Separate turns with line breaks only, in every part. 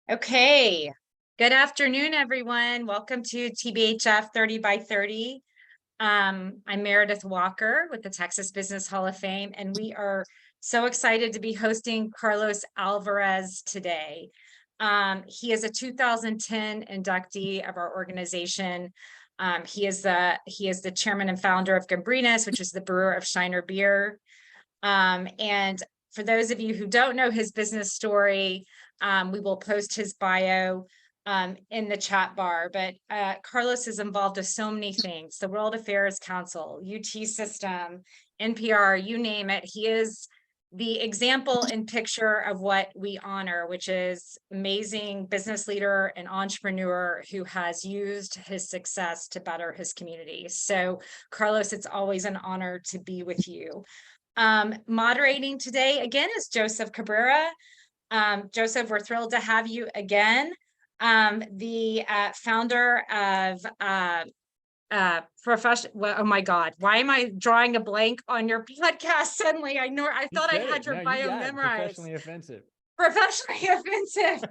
Okay, good afternoon, everyone. Welcome to TBHF 30 by 30. I'm Meredith Walker with the Texas Business Hall of Fame, and we are so excited to be hosting Carlos Alvarez today. He is a 2010 inductee of our organization. He is the chairman and founder of Gambrinus, which is the brewer of Shiner beer. And for those of you who don't know his business story, we will post his bio in the chat bar. But Carlos is involved with so many things: the World Affairs Council, UT System, NPR, you name it. He is the example and picture of what we honor, which is amazing business leader and entrepreneur who has used his success to better his community. So, Carlos, it's always an honor to be with you. Moderating today again is Joseph Cabrera. Joseph, we're thrilled to have you again. The founder of oh my God, why am I drawing a blank on your podcast suddenly? I thought I had your bio memorized.
Professionally offensive.
Professionally offensive.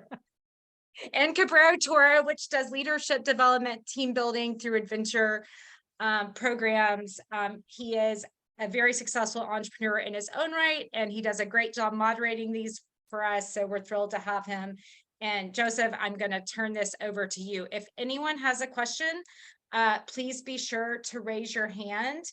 And Cabrera Toro, which does leadership development, team building through adventure programs. He is a very successful entrepreneur in his own right, and he does a great job moderating these for us. So we're thrilled to have him. And Joseph, I'm going to turn this over to you. If anyone has a question, please be sure to raise your hand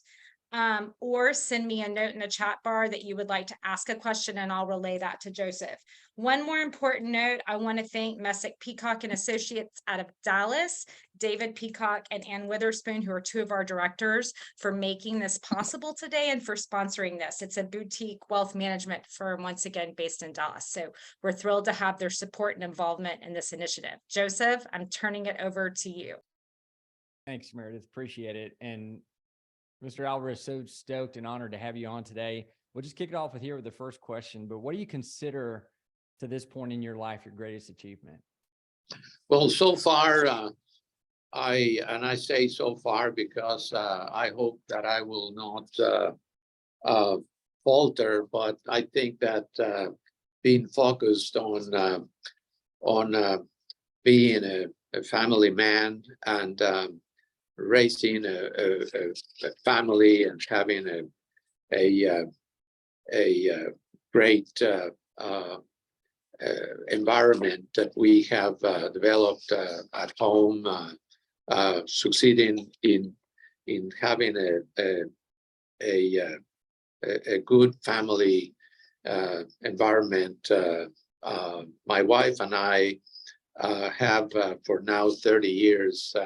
or send me a note in the chat bar that you would like to ask a question, and I'll relay that to Joseph. One more important note: I want to thank Messick Peacock and Associates out of Dallas, David Peacock and Ann Witherspoon, who are two of our directors, for making this possible today and for sponsoring this. It's a boutique wealth management firm, once again, based in Dallas. So we're thrilled to have their support and involvement in this initiative. Joseph, I'm turning it over to you.
Thanks, Meredith. Appreciate it. And Mr. Alvarez, so stoked and honored to have you on today. We'll just kick it off with the first question. But what do you consider to this point in your life your greatest achievement?
Well, so far, I say so far because I hope that I will not falter. But I think that being focused on being a family man and raising a family and having a great environment that we have developed at home, succeeding in having a good family environment. My wife and I have for now 30 years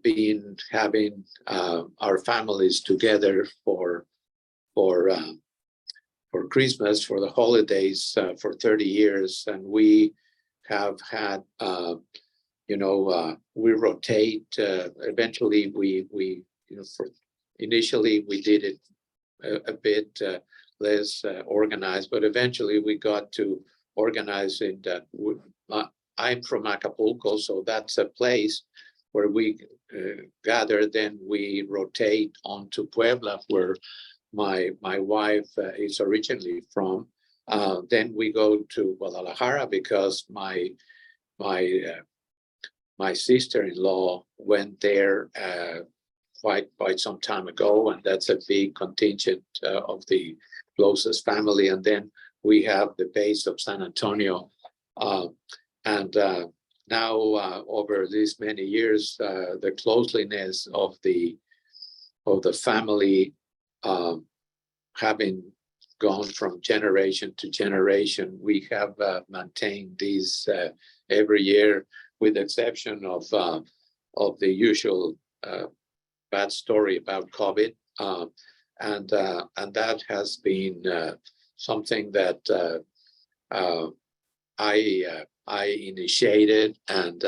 been having our families together for Christmas, for the holidays, for 30 years, and we have had we rotate. Eventually we initially we did it a bit less organized, but eventually we got to organizing that. I'm from Acapulco, so that's a place where we gather. Then we rotate on to Puebla, where my wife is originally from. Then we go to Guadalajara because my sister-in-law went there quite some time ago, and that's a big contingent of the closest family. And then we have the base of San Antonio, and now over these many years, the closeness of the family, having gone from generation to generation, we have maintained these every year, with the exception of the usual bad story about COVID, and that has been something that I initiated, and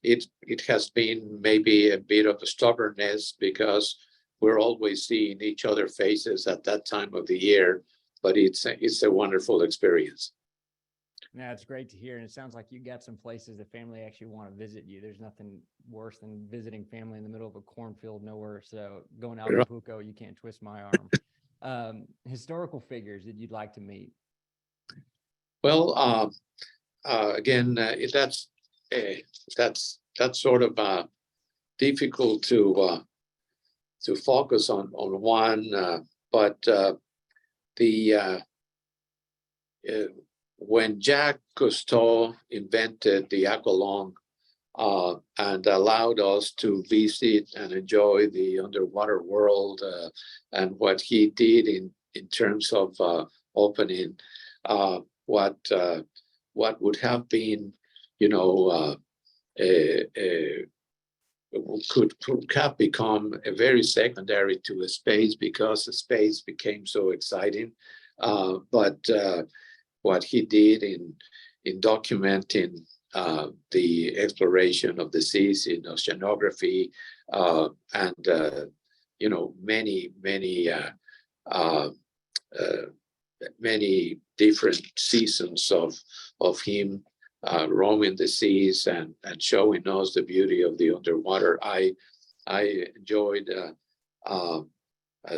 it has been maybe a bit of a stubbornness because we're always seeing each other's faces at that time of the year, but it's a wonderful experience.
Yeah, it's great to hear. And it sounds like you got some places the family actually want to visit you. There's nothing worse than visiting family in the middle of a cornfield nowhere. So going out to Acapulco, you can't twist my arm. Historical figures that you'd like to meet?
Well, again, that's sort of difficult to focus on one, but when Jacques Cousteau invented the aqualung and allowed us to visit and enjoy the underwater world, and what he did in terms of opening what would have been, could have become a very secondary to a space, because the space became so exciting. But what he did in documenting the exploration of the seas in oceanography, and many different seasons of him roaming the seas and showing us the beauty of the underwater. I enjoyed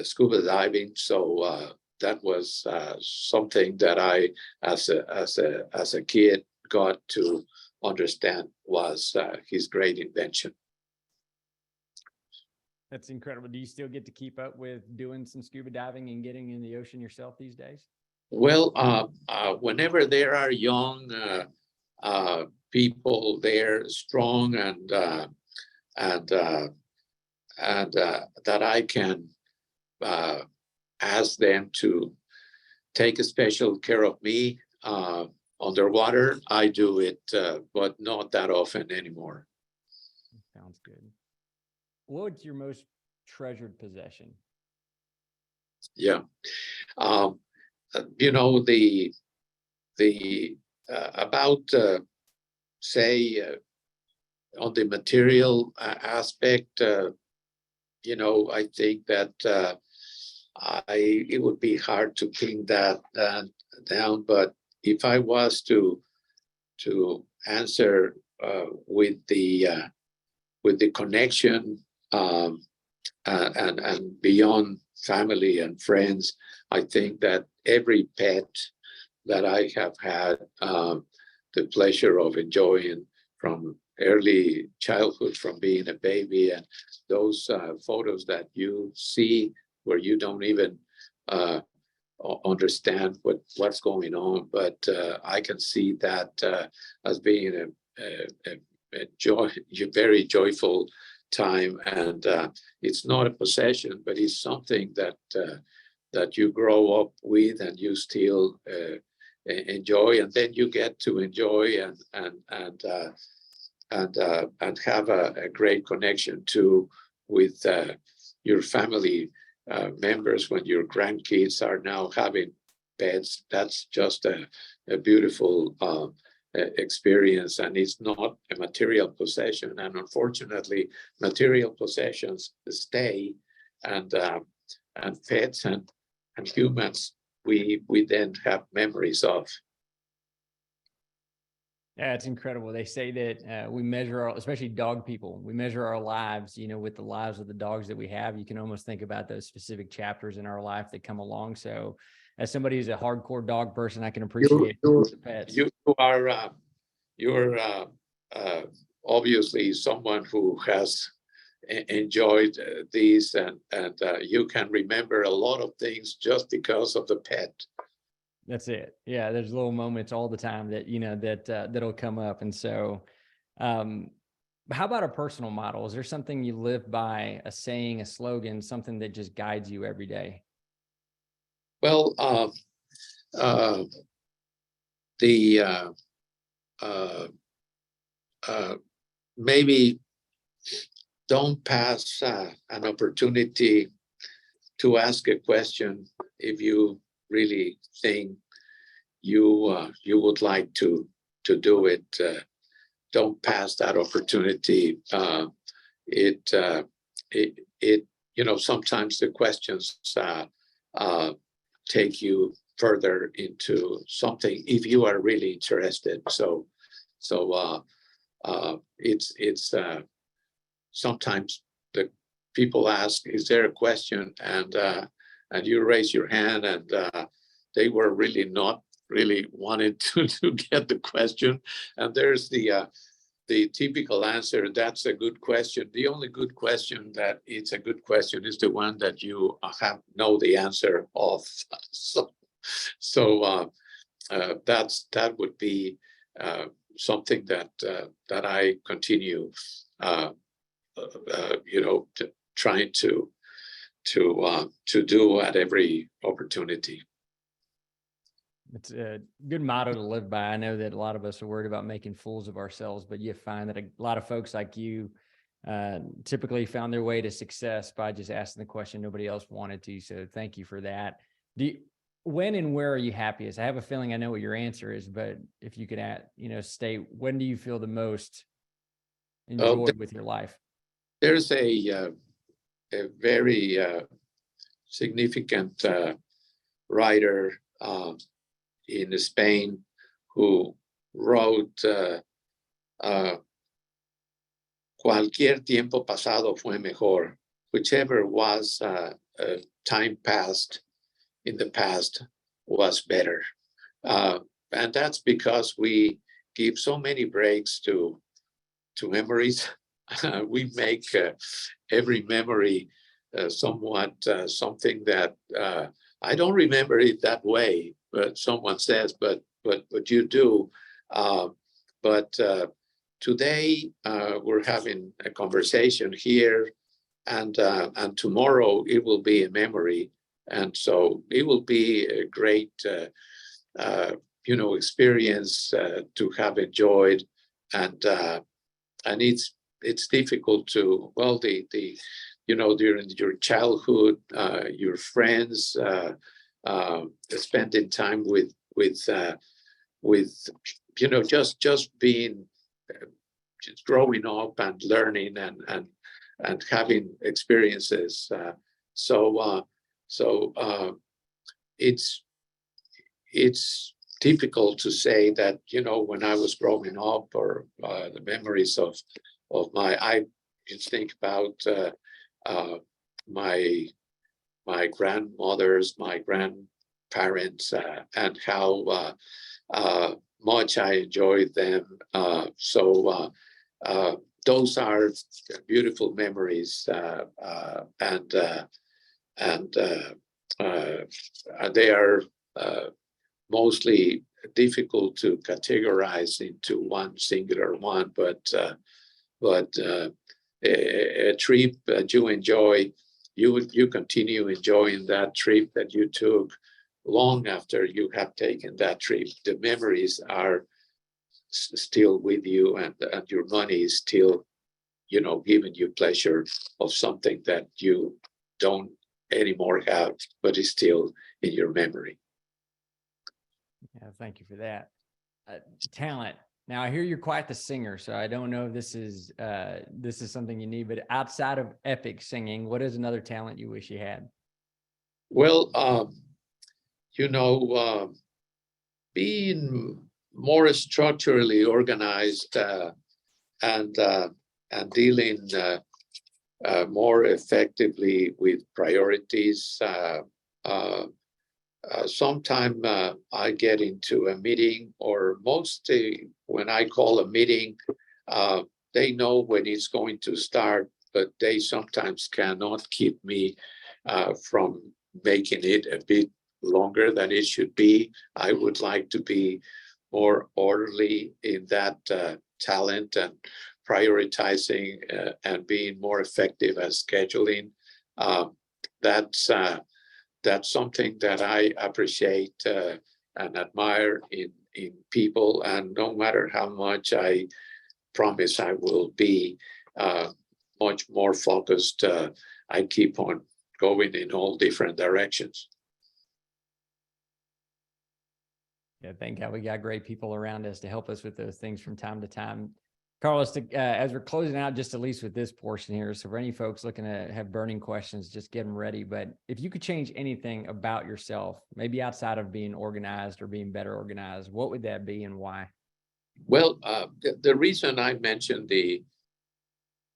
scuba diving, so that was something that I, as a kid, got to understand was his great invention.
That's incredible. Do you still get to keep up with doing some scuba diving and getting in the ocean yourself these days?
Well, whenever there are young people there, strong and that I can ask them to take a special care of me underwater, I do it, but not that often anymore.
Sounds good. What's your most treasured possession?
Yeah. About say on the material aspect, I think that it would be hard to pin that down, but if I was to answer with the connection and beyond family and friends, I think that every pet that I have had the pleasure of enjoying from early childhood, from being a baby, and those photos that you see where you don't even understand what's going on, but I can see that as being a very joyful time, and it's not a possession, but it's something that you grow up with and you still enjoy, and then you get to enjoy and have a great connection too with your family members when your grandkids are now having pets. That's just a beautiful experience, and it's not a material possession. And unfortunately, material possessions stay, and pets and humans we then have memories of.
Yeah, it's incredible. They say that we measure especially dog people, we measure our lives, with the lives of the dogs that we have. You can almost think about those specific chapters in our life that come along. So as somebody who's a hardcore dog person, I can appreciate the pets.
You're obviously someone who has enjoyed these, and you can remember a lot of things just because of the pet.
That's it. Yeah, there's little moments all the time that that'll come up. And so how about a personal model? Is there something you live by, a saying, a slogan, something that just guides you every day?
Well, maybe don't pass an opportunity to ask a question if you really think you would like to do it. Don't pass that opportunity. Sometimes the questions take you further into something if you are really interested. So it's sometimes the people ask, "Is there a question?" and you raise your hand, and they were really not really wanted to get the question. And there's the typical answer. That's a good question. The only good question that it's a good question is the one that you know the answer of. So that would be something that I continue, trying to do at every opportunity.
It's a good motto to live by. I know that a lot of us are worried about making fools of ourselves, but you find that a lot of folks like you typically found their way to success by just asking the question nobody else wanted to. So thank you for that. When and where are you happiest? I have a feeling I know what your answer is, but if you could state, when do you feel the most enjoyed with your life?
There's a very significant writer in Spain who wrote cualquier tiempo pasado fue mejor. Whichever was time past in the past was better. And that's because we give so many breaks to memories. We make every memory somewhat something that I don't remember it that way, but someone says, but you do. But today we're having a conversation here, and tomorrow it will be a memory, and so it will be a great experience to have enjoyed, and it's difficult to during your childhood, your friends, spending time with just being just growing up and learning and having experiences. So it's difficult to say that when I was growing up, or the memories of I think about my grandmothers, my grandparents, and how much I enjoyed them. So those are beautiful memories, and they are mostly difficult to categorize into one singular one, but a trip that you enjoy, you continue enjoying that trip that you took long after you have taken that trip. The memories are still with you, and your money is still, giving you pleasure of something that you don't anymore have, but is still in your memory.
Yeah, thank you for that. Talent. Now, I hear you're quite the singer, so I don't know if this is something you need, but outside of epic singing, what is another talent you wish you had?
Well, being more structurally organized and dealing more effectively with priorities. Sometime I get into a meeting, or mostly when I call a meeting, they know when it's going to start, but they sometimes cannot keep me from making it a bit longer than it should be. I would like to be more orderly in that talent, and prioritizing and being more effective at scheduling. That's something that I appreciate and admire in people. And no matter how much I promise I will be much more focused, I keep on going in all different directions.
Yeah, thank God we got great people around us to help us with those things from time to time. Carlos, as we're closing out, just at least with this portion here, so for any folks looking to have burning questions, just get them ready. But if you could change anything about yourself, maybe outside of being organized or being better organized, what would that be and why? Well,
the reason I mentioned the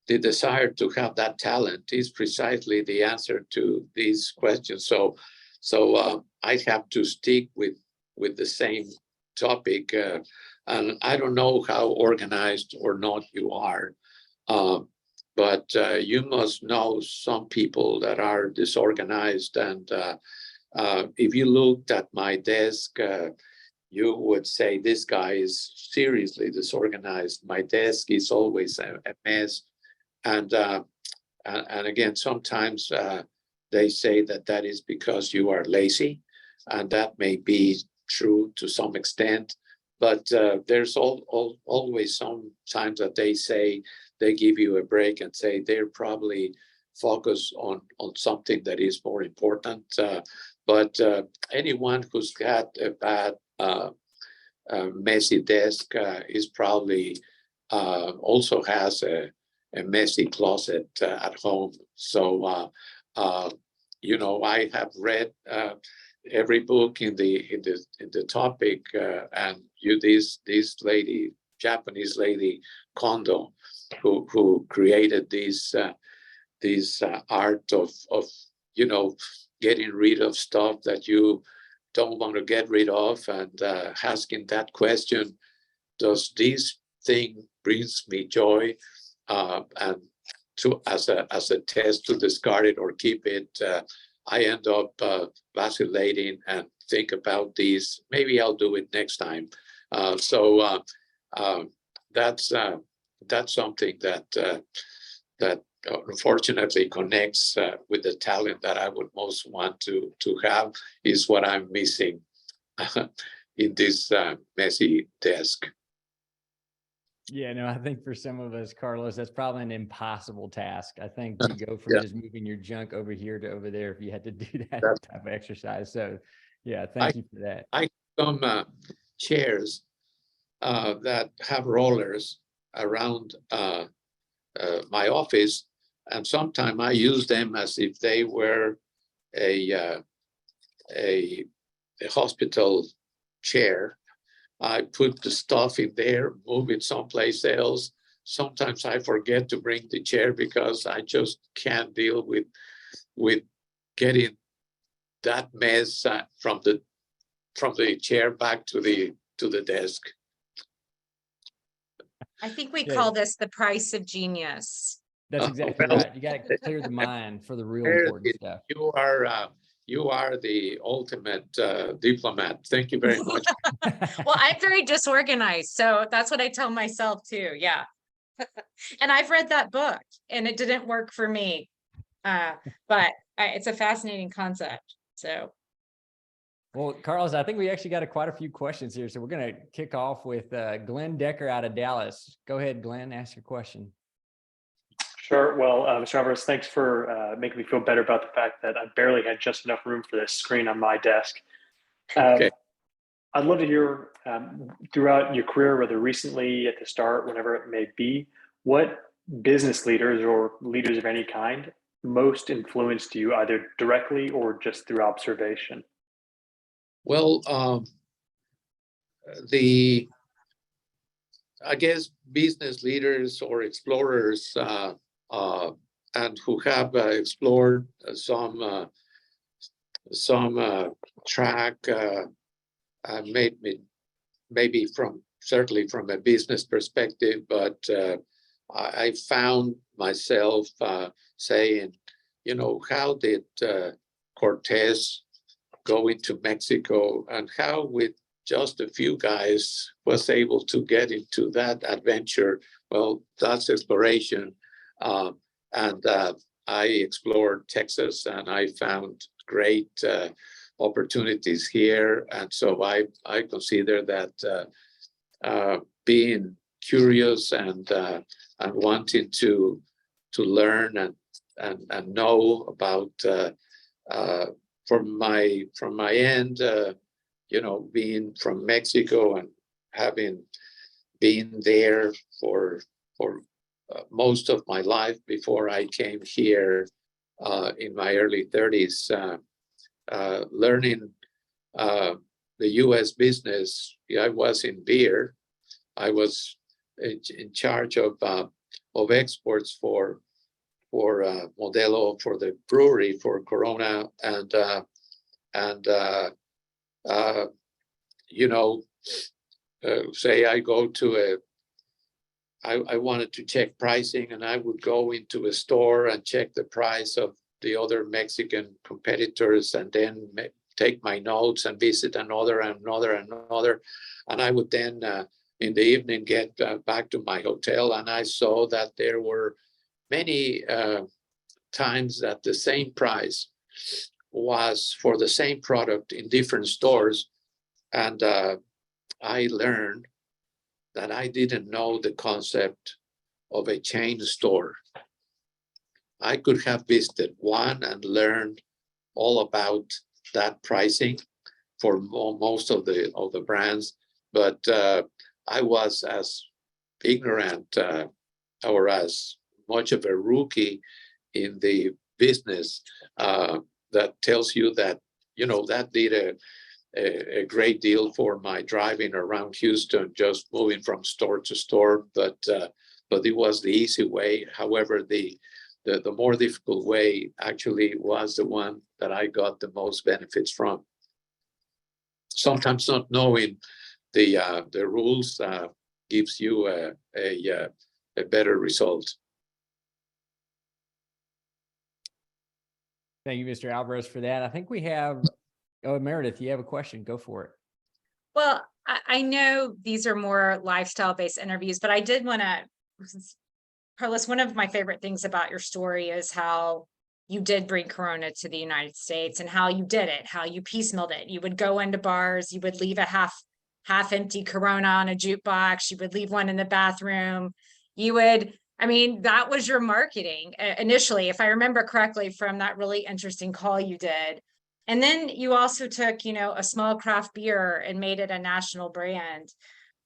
desire to have that talent is precisely the answer to these questions. So I have to stick with with the same topic. And I don't know how organized or not you are, but you must know some people that are disorganized. And if you looked at my desk, you would say this guy is seriously disorganized. My desk is always a mess. And again, sometimes they say that is because you are lazy, and that may be true to some extent. But there's always some times that they say, they give you a break and say they're probably focused on something that is more important. But anyone who's got a bad, messy desk is probably also has a messy closet at home. So, you know, I have read every book in the topic, and this lady, Japanese lady Kondo, who created this art of you know, getting rid of stuff that you don't want to get rid of, and asking that question: does this thing brings me joy? And as a test to discard it or keep it, I end up vacillating and think about these. Maybe I'll do it next time. So that's something that unfortunately connects with the talent that I would most want to have, is what I'm missing in this messy desk.
Yeah, no, I think for some of us, Carlos, that's probably an impossible task. I think to go from just moving your junk over here to over there, if you had to do that type of exercise. So yeah, thank you for that.
I have some chairs that have rollers around my office, and sometimes I use them as if they were a hospital chair. I put the stuff in there, move it someplace else. Sometimes I forget to bring the chair because I just can't deal with getting that mess from the chair back to the desk.
I think we
Yeah.
call this the price of genius.
That's exactly
well,
right. You got to clear the mind for the real important stuff.
You are the ultimate diplomat. Thank you very much.
Well, I'm very disorganized, so that's what I tell myself too. Yeah. And I've read that book and it didn't work for me. But it's a fascinating concept. So.
Well, Carlos, I think we actually got quite a few questions here. So we're going to kick off with Glenn Decker out of Dallas. Go ahead, Glenn, ask your question.
Sure. Well, Mr. Alvarez, thanks for making me feel better about the fact that I barely had just enough room for this screen on my desk.
Okay.
I'd love to hear throughout your career, whether recently, at the start, whenever it may be, what business leaders or leaders of any kind most influenced you, either directly or just through observation?
Well, I guess business leaders or explorers and who have explored some track, maybe certainly from a business perspective, but I found myself saying, you know, how did Cortez go into Mexico, and how with just a few guys was able to get into that adventure? Well, that's exploration. And I explored Texas, and I found great opportunities here. And so I consider that being curious and wanting to learn and know about from my end, you know, being from Mexico and having been there for most of my life before I came here in my early 30s, learning the U.S. business. I was in beer. I was in charge of exports for Modelo, for the brewery, for Corona, and you know, say I go to I wanted to check pricing, and I would go into a store and check the price of the other Mexican competitors, and then take my notes and visit another and another and another. And I would then in the evening get back to my hotel, and I saw that there were many times that the same price was for the same product in different stores. And I learned that I didn't know the concept of a chain store. I could have visited one and learned all about that pricing for most of the brands, but I was as ignorant or as much of a rookie in the business that tells you that, you know, that did a great deal for my driving around Houston, just moving from store to store. But it was the easy way. However, the more difficult way actually was the one that I got the most benefits from. Sometimes not knowing the rules gives you a better result.
Thank you, Mr. Alvarez, for that. I think we have, Meredith, you have a question, go for it.
Well, I know these are more lifestyle-based interviews, but I did want to, Carlos, one of my favorite things about your story is how you did bring Corona to the United States and how you did it, how you piecemealed it. You would go into bars, you would leave a half empty Corona on a jukebox, you would leave one in the bathroom. I mean, that was your marketing initially, if I remember correctly, from that really interesting call you did. And then you also took, you know, a small craft beer and made it a national brand.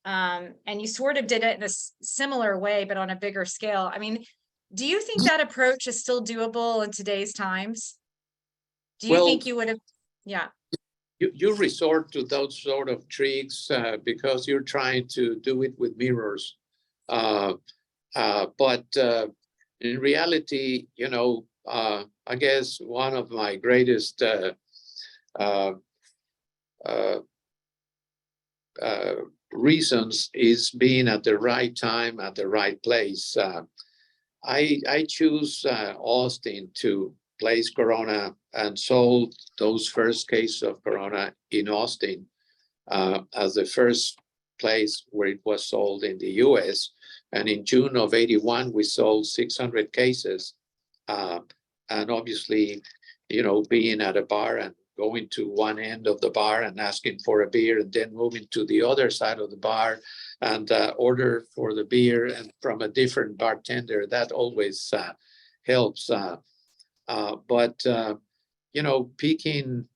And you sort of did it in a similar way, but on a bigger scale. I mean, do you think that approach is still doable in today's times? Do you think you would have, yeah.
You resort to those sort of tricks because you're trying to do it with mirrors. But in reality, you know, I guess one of my greatest reasons is being at the right time at the right place. I choose Austin to place Corona and sold those first cases of Corona in Austin as the first place where it was sold in the US. And in June of '81, we sold 600 cases. And obviously, you know, being at a bar and going to one end of the bar and asking for a beer, and then moving to the other side of the bar and order for the beer and from a different bartender, that always helps. But you know, picking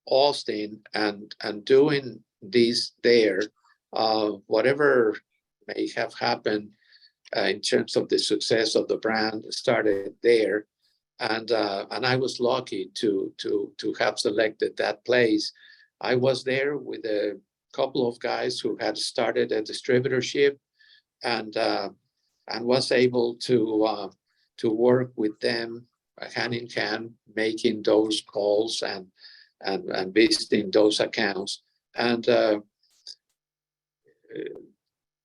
Austin and doing this there, whatever may have happened in terms of the success of the brand started there. And I was lucky to have selected that place. I was there with a couple of guys who had started a distributorship, and was able to work with them hand in hand, making those calls and visiting those accounts. And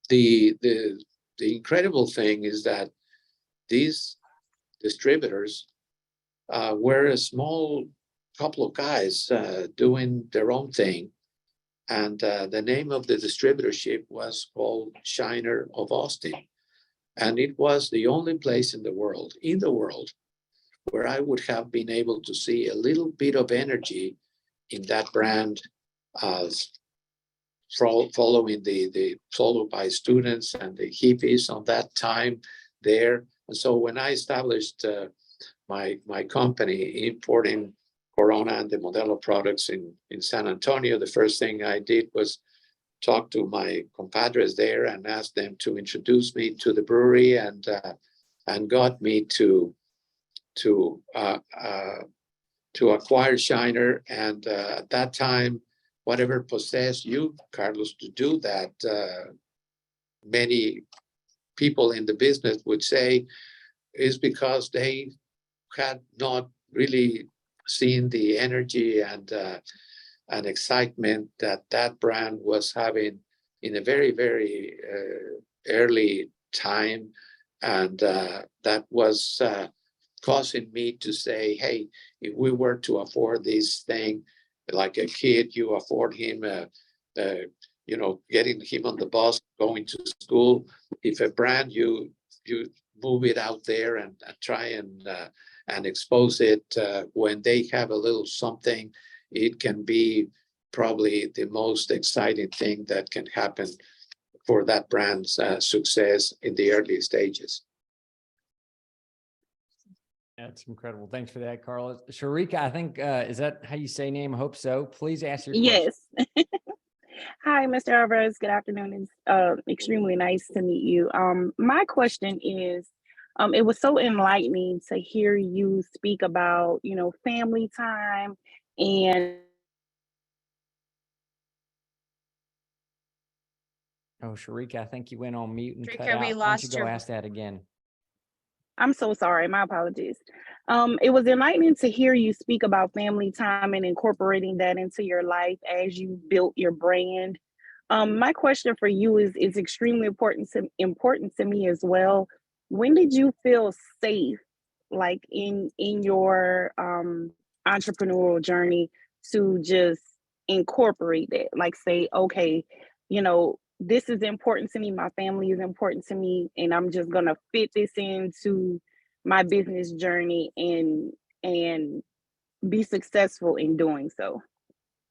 the incredible thing is that these distributors were a small couple of guys doing their own thing. And the name of the distributorship was called Shiner of Austin. And it was the only place in the world where I would have been able to see a little bit of energy in that brand, following followed by students and the hippies on that time there. And so when I established my company importing Corona and the Modelo products in San Antonio, the first thing I did was talk to my compadres there and ask them to introduce me to the brewery, and got me to acquire Shiner. And at that time, whatever possessed you, Carlos, to do that, many people in the business would say is because they had not really seen the energy and and excitement that that brand was having in a very, very early time. And that was causing me to say, hey, if we were to afford this thing, like a kid, you afford him, getting him on the bus, going to school. If a brand, you move it out there and try and expose it when they have a little something, it can be probably the most exciting thing that can happen for that brand's success in the early stages.
That's incredible. Thanks for that, Carlos. Sharika, I think, is that how you say name? I hope so. Please ask your question.
Yes. Hi, Mr. Alvarez. Good afternoon. It's extremely nice to meet you. My question is, it was so enlightening to hear you speak about, family time and
Oh, Sharika, I think you went on mute and cut
Sharika,
out.
we
Why don't you
lost
go
your-
ask that again?
I'm so sorry. My apologies. It was enlightening to hear you speak about family time and incorporating that into your life as you built your brand. My question for you is extremely important to me as well. When did you feel safe, like in your entrepreneurial journey, to just incorporate that? Like say, okay, this is important to me, my family is important to me, and I'm just gonna fit this into my business journey and be successful in doing so.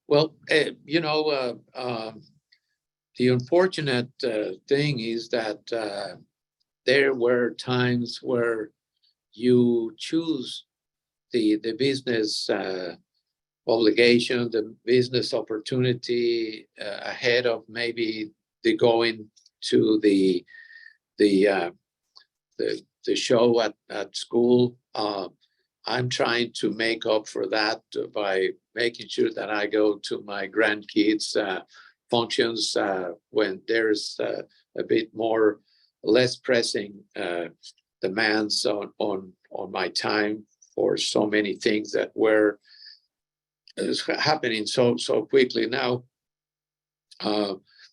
Well, the unfortunate thing is that there were times where you choose the business obligation, the business opportunity ahead of maybe the going to the show at school. I'm trying to make up for that by making sure that I go to my grandkids' functions when there's a bit more less pressing demands on my time for so many things that were happening so quickly now.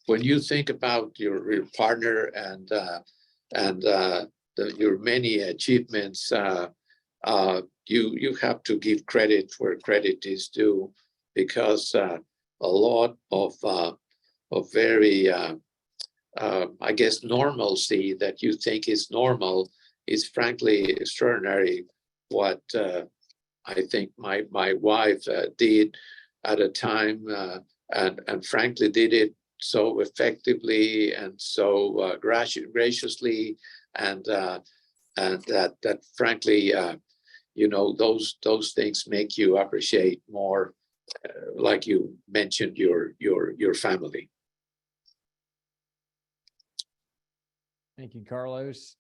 When you think about your partner and your many achievements, you have to give credit where credit is due, because a lot of very I guess normalcy that you think is normal is frankly extraordinary. What I think my wife did at a time, and frankly did it so effectively and so graciously, and that frankly, those things make you appreciate more, like you mentioned, your family.
Thank you, Carlos.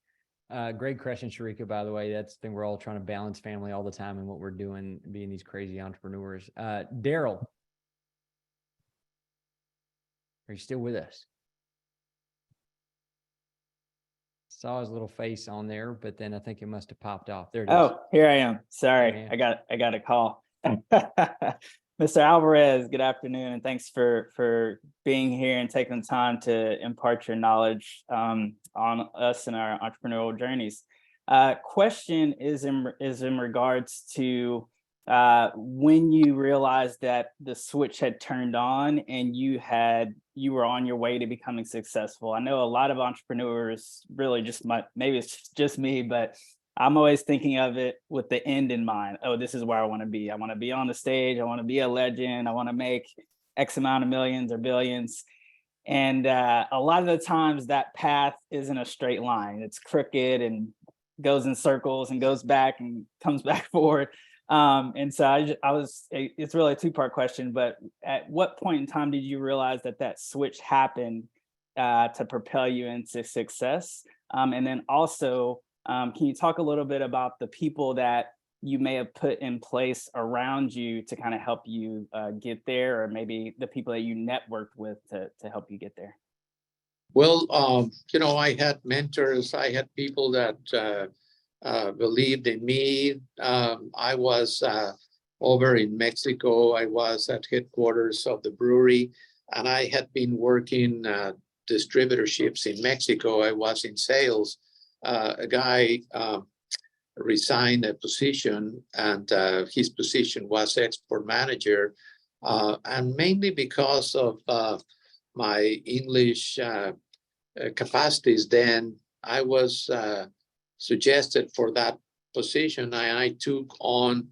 Great question, Sharika, by the way. That's the thing. We're all trying to balance family all the time and what we're doing, being these crazy entrepreneurs. Daryl, are you still with us? Saw his little face on there, but then I think it must have popped off. There it is.
Oh, here I am. Sorry,
man.
I got a call. Mr. Alvarez, good afternoon, and thanks for being here and taking the time to impart your knowledge on us and our entrepreneurial journeys. Question is in regards to when you realized that the switch had turned on and you were on your way to becoming successful. I know a lot of entrepreneurs really maybe it's just me, but I'm always thinking of it with the end in mind. Oh, this is where I want to be. I want to be on the stage. I want to be a legend. I want to make X amount of millions or billions. And a lot of the times that path isn't a straight line. It's crooked and goes in circles and goes back and comes back forward. And so it's really a two-part question, but at what point in time did you realize that switch happened to propel you into success? And then also, can you talk a little bit about the people that you may have put in place around you to kind of help you get there, or maybe the people that you networked with to help you get there?
Well, I had mentors. I had people that believed in me. I was over in Mexico. I was at headquarters of the brewery, and I had been working distributorships in Mexico. I was in sales. A guy resigned a position, and his position was export manager. And mainly because of my English capacities, then I was suggested for that position. I took on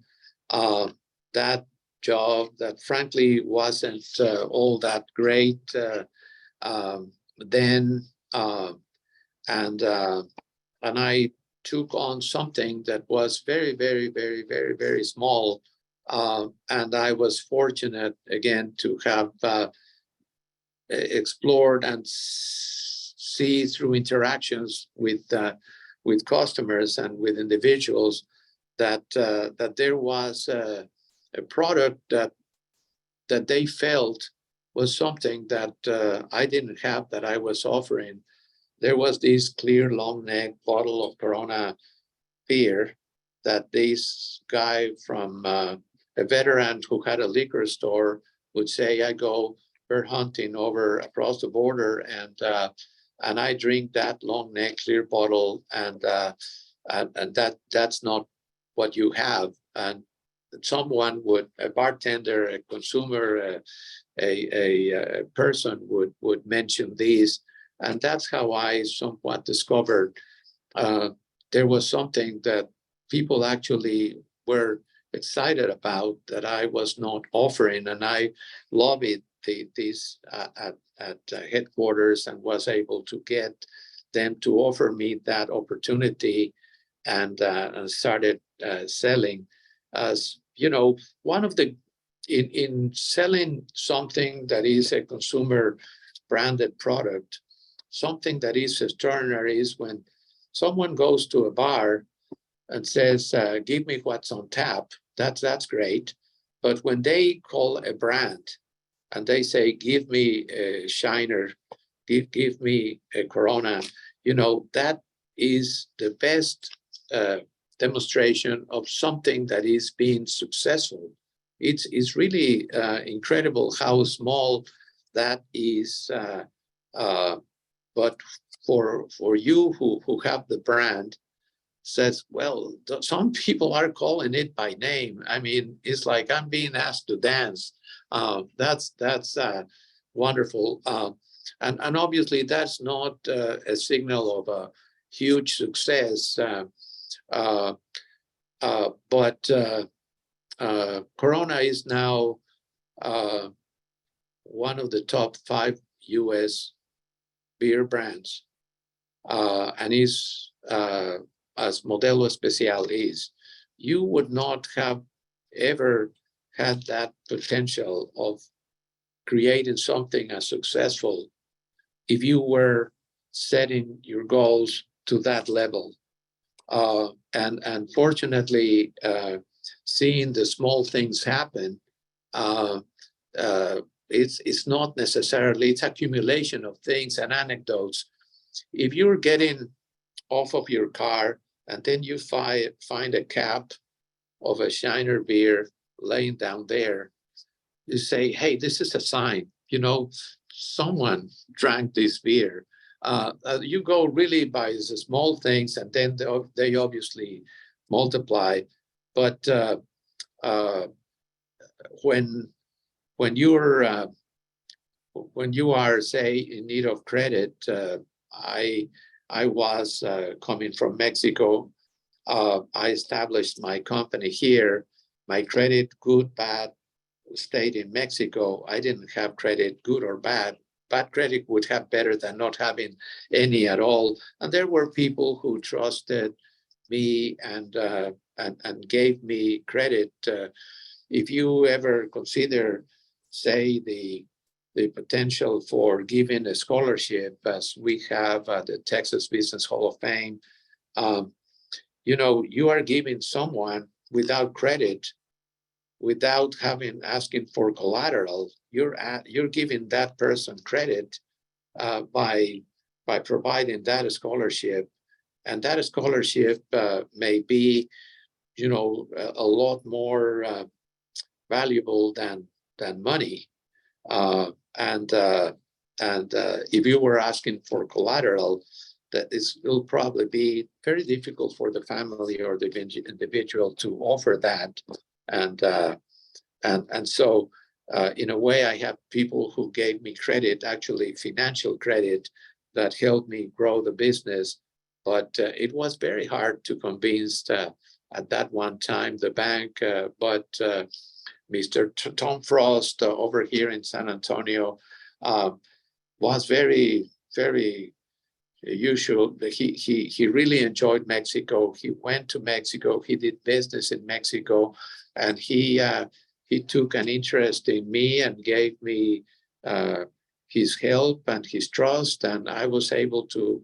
that job that frankly wasn't all that great then, and I took on something that was very, very, very, very, very small, and I was fortunate again to have explored and see through interactions with customers and with individuals that there was a product that they felt was something that I didn't have, that I was offering. There was this clear long neck bottle of Corona beer that this guy from a veteran who had a liquor store would say, I go bird hunting over across the border, and I drink that long neck clear bottle, and that's not what you have. And someone would, a bartender, a consumer, a person would mention these, and that's how I somewhat discovered there was something that people actually were excited about that I was not offering, and I lobbied these at headquarters and was able to get them to offer me that opportunity, and started selling. As you know, one of the in selling something that is a consumer branded product, something that is extraordinary is when someone goes to a bar and says, give me what's on tap. That's great. But when they call a brand and they say, give me a Shiner, give me a Corona, you know, that is the best demonstration of something that is being successful. It's really incredible how small that is. But for you who have the brand, says, well, some people are calling it by name. I mean, it's like I'm being asked to dance. That's wonderful. And obviously that's not a signal of a huge success. But Corona is now one of the top 5 US beer brands, and is as Modelo Especial is. You would not have ever had that potential of creating something as successful if you were setting your goals to that level. And fortunately, seeing the small things happen, it's not necessarily, it's accumulation of things and anecdotes. If you're getting off of your car and then you find a cap of a Shiner beer laying down there, you say, hey, this is a sign, you know, someone drank this beer. You go really by the small things, and then they obviously multiply. But when you are, say, in need of credit, I was coming from Mexico. I established my company here. My credit, good, bad, stayed in Mexico. I didn't have credit, good or bad. Bad credit would have better than not having any at all. And there were people who trusted me and gave me credit. If you ever consider, say, the potential for giving a scholarship, as we have at the Texas Business Hall of Fame, you know, you are giving someone without credit, without asking for collateral. You're giving that person credit by providing that scholarship, and that scholarship may be, you know, a lot more valuable than money. And if you were asking for collateral, that will probably be very difficult for the family or the individual to offer that. And so in a way, I have people who gave me credit, actually financial credit, that helped me grow the business. But it was very hard to convince at that one time the bank. But Mr. Tom Frost over here in San Antonio was very, very usual. He really enjoyed Mexico. He went to Mexico. He did business in Mexico, and he took an interest in me and gave me his help and his trust, and I was able to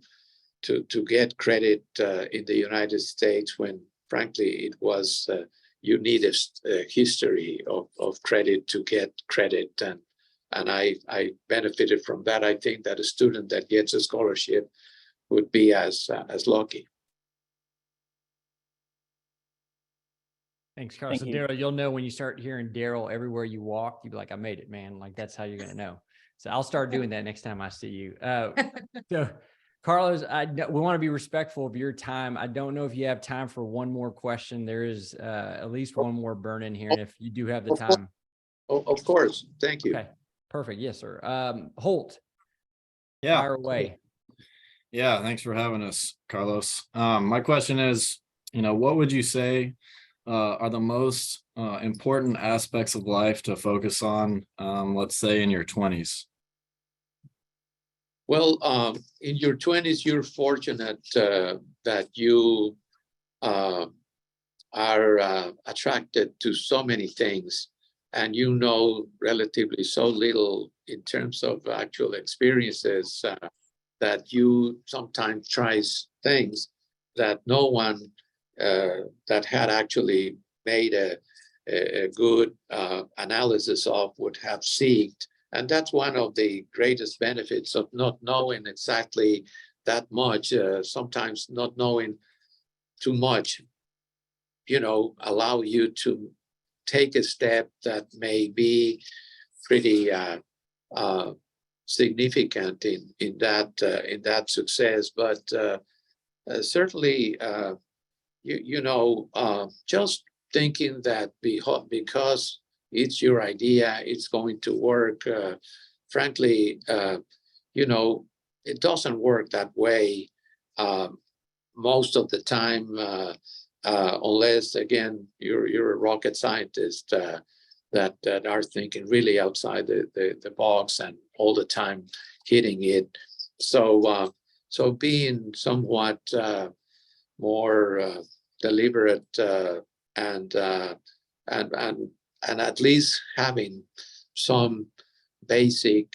get credit in the United States when, frankly, it was you need a history of credit to get credit, and I benefited from that. I think that a student that gets a scholarship would be as lucky.
Thanks, Carlos. So
Thank you.
Daryl, you'll know when you start hearing Daryl everywhere you walk, you'll be like, I made it, man. Like, that's how you're going to know. So I'll start doing that next time I see you. So Carlos, we want to be respectful of your time. I don't know if you have time for one more question. There is at least one more burn in here. And if you do have the time.
Of course. Thank you.
Okay, perfect. Yes, sir. Holt.
Yeah.
Fire away.
Yeah. Thanks for having us, Carlos. My question is, what would you say are the most important aspects of life to focus on, let's say in your 20s?
Well, in your 20s, you're fortunate that you are attracted to so many things, and you know relatively so little in terms of actual experiences that you sometimes try things that no one that had actually made a good analysis of would have seeked. And that's one of the greatest benefits of not knowing exactly that much, sometimes not knowing too much, allow you to take a step that may be pretty significant in that success. But certainly, just thinking that because it's your idea, it's going to work. Frankly, it doesn't work that way most of the time, unless, again, you're a rocket scientist that are thinking really outside the box and all the time hitting it. So being somewhat more deliberate and at least having some basic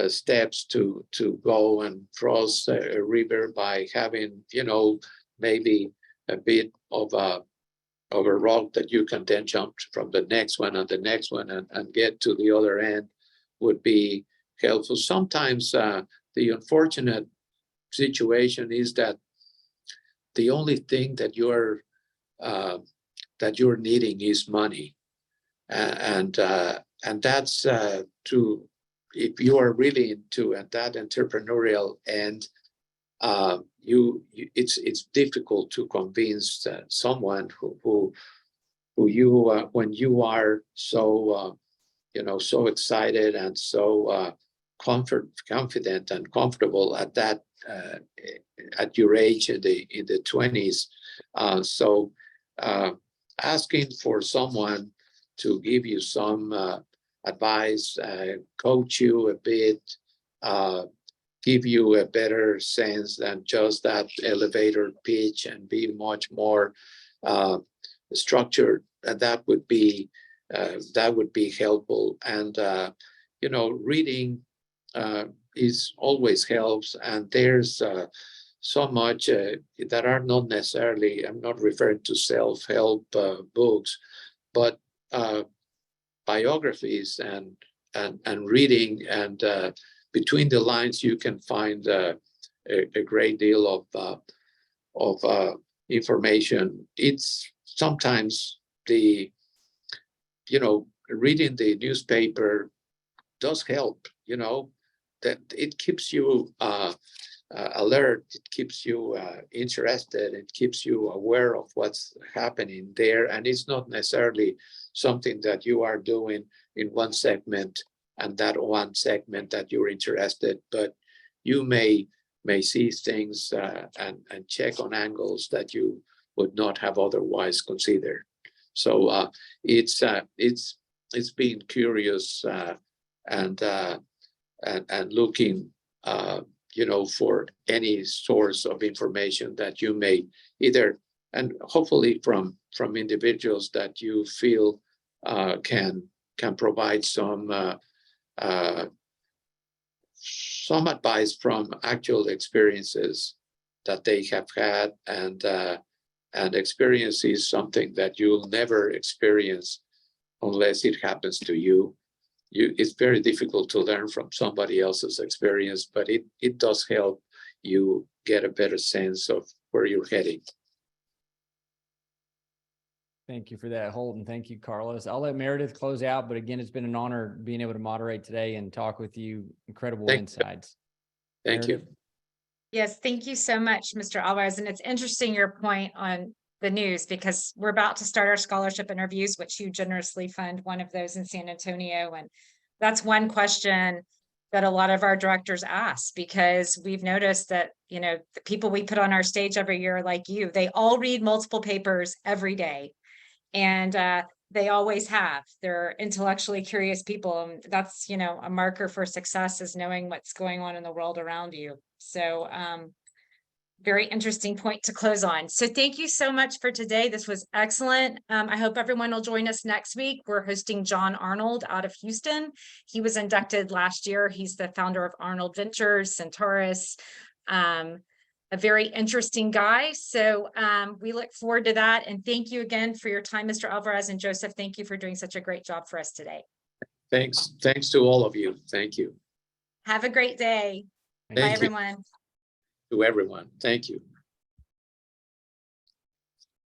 steps to go and cross a river by having, maybe a bit of a rock that you can then jump from the next one and the next one and get to the other end would be helpful. Sometimes the unfortunate situation is that the only thing that you're needing is money, and that's true. If you are really into that entrepreneurial end, it's difficult to convince someone who you when you are so so excited and so confident and comfortable at that at your age in the 20s. So asking for someone to give you some advice, coach you a bit, give you a better sense than just that elevator pitch, and be much more structured, and that would be helpful. And reading is always helps, and there's so much that are not necessarily, I'm not referring to self-help books, but biographies and reading, and between the lines you can find a great deal of information. It's sometimes the reading the newspaper does help, that it keeps you alert, it keeps you interested, it keeps you aware of what's happening there. And it's not necessarily something that you are doing in one segment and that one segment that you're interested, but you may see things and check on angles that you would not have otherwise considered. So it's being curious and looking for any source of information that you may either, and hopefully from individuals that you feel can provide some advice from actual experiences that they have had, and experience is something that you'll never experience unless it happens to you. It's very difficult to learn from somebody else's experience, but it does help you get a better sense of where you're heading.
Thank you for that, Holden. Thank you, Carlos. I'll let Meredith close out, but again, it's been an honor being able to moderate today and talk with you. Incredible insights.
Thank you.
Yes, thank you so much, Mr. Alvarez. And it's interesting your point on the news, because we're about to start our scholarship interviews, which you generously fund one of those in San Antonio. And that's one question that a lot of our directors ask, because we've noticed that, the people we put on our stage every year, like you, they all read multiple papers every day. And they always have. They're intellectually curious people. And that's, a marker for success, is knowing what's going on in the world around you. So very interesting point to close on. So thank you so much for today. This was excellent. I hope everyone will join us next week. We're hosting John Arnold out of Houston. He was inducted last year. He's the founder of Arnold Ventures, Centaurus, a very interesting guy. So we look forward to that. And thank you again for your time, Mr. Alvarez, and Joseph. Thank you for doing such a great job for us today.
Thanks to all of you. Thank you.
Have a great day.
Thank
Bye,
you.
everyone.
To everyone. Thank you.